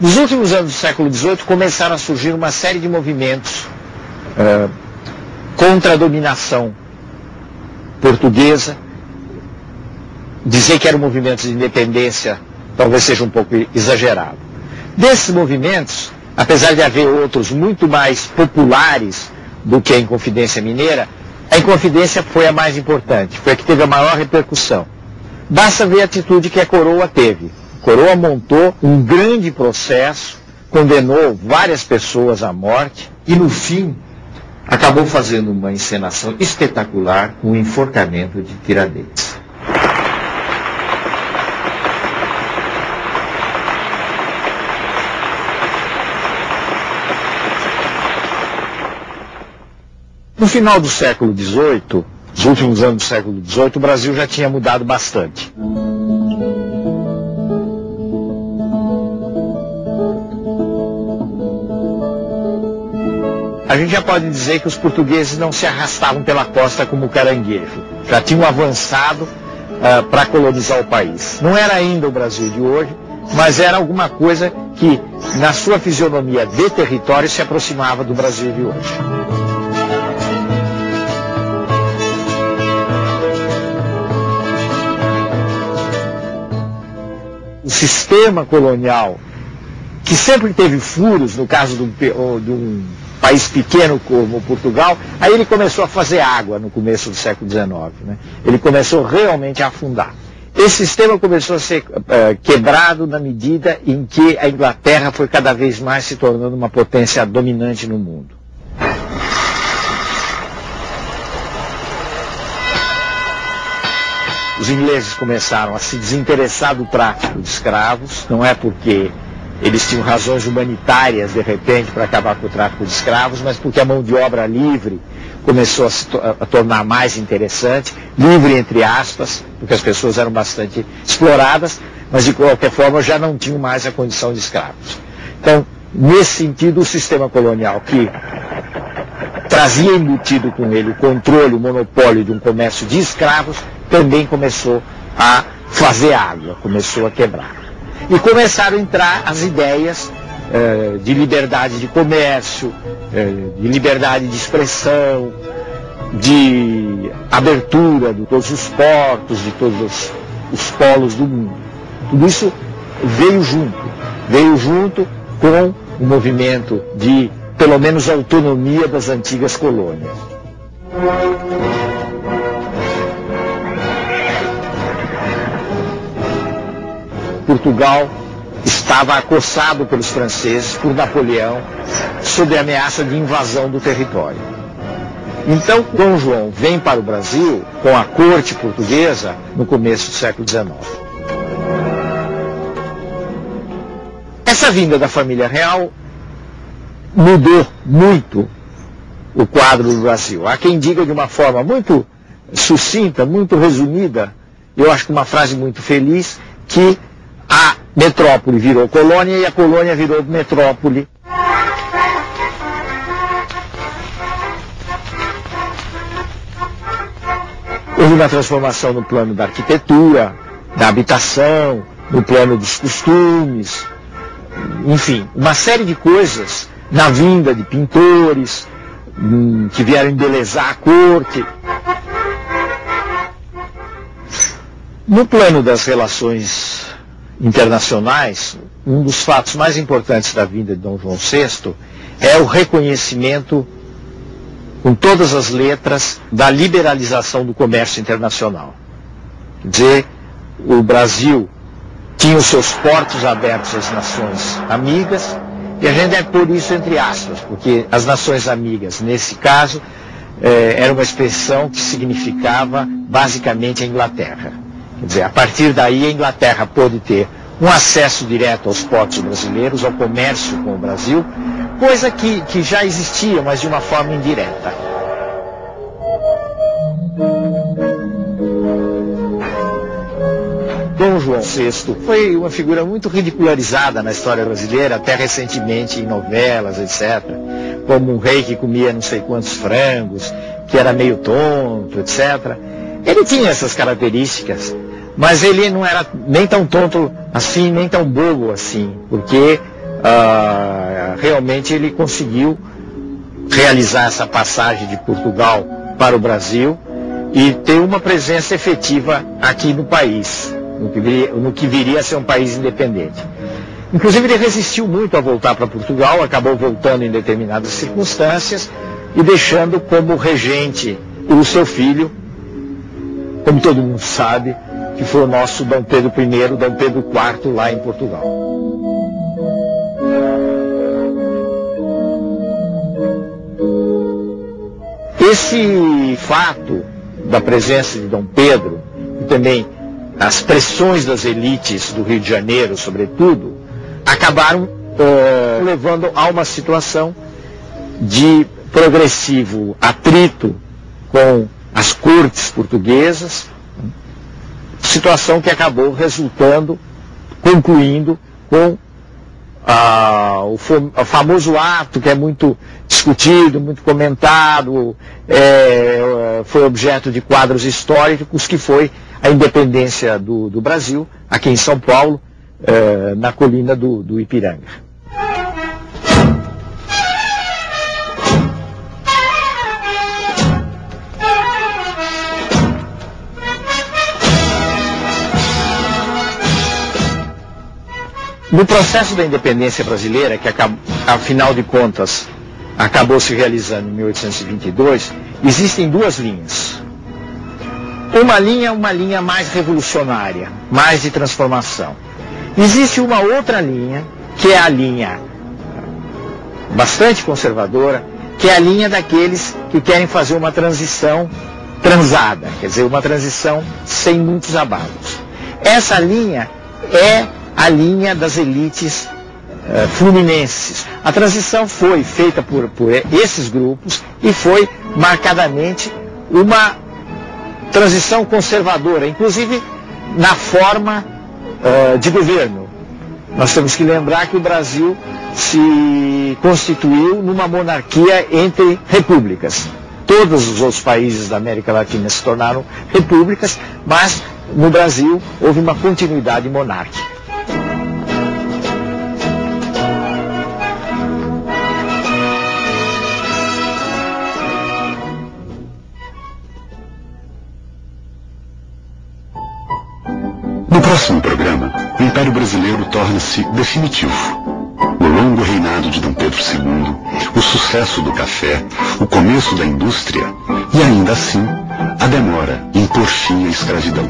Nos últimos anos do século XVIII começaram a surgir uma série de movimentos contra a dominação portuguesa. Dizer que eram movimentos de independência talvez seja um pouco exagerado. Desses movimentos, apesar de haver outros muito mais populares do que a Inconfidência Mineira, a Inconfidência foi a mais importante, foi a que teve a maior repercussão. Basta ver a atitude que a coroa teve. A coroa montou um grande processo, condenou várias pessoas à morte e, no fim, acabou fazendo uma encenação espetacular com o enforcamento de Tiradentes. No final do século XVIII, nos últimos anos do século XVIII, o Brasil já tinha mudado bastante. A gente já pode dizer que os portugueses não se arrastavam pela costa como caranguejo. Já tinham avançado para colonizar o país. Não era ainda o Brasil de hoje, mas era alguma coisa que, na sua fisionomia de território, se aproximava do Brasil de hoje. O sistema colonial, que sempre teve furos, no caso de um país pequeno como Portugal, aí ele começou a fazer água no começo do século XIX. Né? Ele começou realmente a afundar. Esse sistema começou a ser quebrado na medida em que a Inglaterra foi cada vez mais se tornando uma potência dominante no mundo. Os ingleses começaram a se desinteressar do tráfico de escravos, não é porque eles tinham razões humanitárias, de repente, para acabar com o tráfico de escravos, mas porque a mão de obra livre começou a tornar mais interessante, livre entre aspas, porque as pessoas eram bastante exploradas, mas de qualquer forma já não tinham mais a condição de escravos. Então, nesse sentido, o sistema colonial que trazia embutido com ele o controle, o monopólio de um comércio de escravos, também começou a fazer água, começou a quebrar. E começaram a entrar as ideias de liberdade de comércio, de liberdade de expressão, de abertura de todos os portos, de todos os polos do mundo. Tudo isso veio junto com o movimento de, pelo menos, autonomia das antigas colônias. Portugal estava acossado pelos franceses, por Napoleão, sob a ameaça de invasão do território. Então, Dom João vem para o Brasil com a corte portuguesa no começo do século XIX. Essa vinda da família real mudou muito o quadro do Brasil. Há quem diga de uma forma muito sucinta, muito resumida, eu acho que uma frase muito feliz, que a metrópole virou colônia e a colônia virou metrópole. Houve uma transformação no plano da arquitetura, da habitação, no plano dos costumes, enfim, uma série de coisas, na vinda de pintores que vieram embelezar a corte. No plano das relações internacionais, um dos fatos mais importantes da vinda de Dom João VI é o reconhecimento, com todas as letras, da liberalização do comércio internacional. Quer dizer, o Brasil tinha os seus portos abertos às nações amigas, e a gente deve pôr isso entre aspas, porque as nações amigas, nesse caso, era uma expressão que significava basicamente a Inglaterra. Quer dizer, a partir daí a Inglaterra pôde ter um acesso direto aos portos brasileiros, ao comércio com o Brasil, coisa que já existia, mas de uma forma indireta. Dom João VI foi uma figura muito ridicularizada na história brasileira, até recentemente em novelas, etc. Como um rei que comia não sei quantos frangos, que era meio tonto, etc. Ele tinha essas características, mas ele não era nem tão tonto assim, nem tão bobo assim, porque realmente ele conseguiu realizar essa passagem de Portugal para o Brasil e ter uma presença efetiva aqui no país, no que viria a ser um país independente. Inclusive ele resistiu muito a voltar para Portugal, acabou voltando em determinadas circunstâncias e deixando como regente o seu filho, como todo mundo sabe, que foi o nosso Dom Pedro I, Dom Pedro IV lá em Portugal. Esse fato da presença de Dom Pedro e também as pressões das elites do Rio de Janeiro, sobretudo, acabaram levando a uma situação de progressivo atrito com as cortes portuguesas, situação que acabou concluindo com o famoso ato que é muito discutido, muito comentado, foi objeto de quadros históricos, que foi a independência do Brasil, aqui em São Paulo, na colina do Ipiranga. No processo da independência brasileira, que afinal de contas acabou se realizando em 1822, existem duas linhas. Uma linha mais revolucionária, mais de transformação. Existe uma outra linha, que é a linha bastante conservadora, que é a linha daqueles que querem fazer uma transição transada, quer dizer, uma transição sem muitos abalos. Essa linha é a linha das elites fluminenses. A transição foi feita por esses grupos e foi marcadamente uma transição conservadora, inclusive na forma de governo. Nós temos que lembrar que o Brasil se constituiu numa monarquia entre repúblicas. Todos os outros países da América Latina se tornaram repúblicas, mas no Brasil houve uma continuidade monárquica. No próximo programa, o Império Brasileiro torna-se definitivo. O longo reinado de Dom Pedro II, o sucesso do café, o começo da indústria e, ainda assim, a demora em pôr fim à escravidão.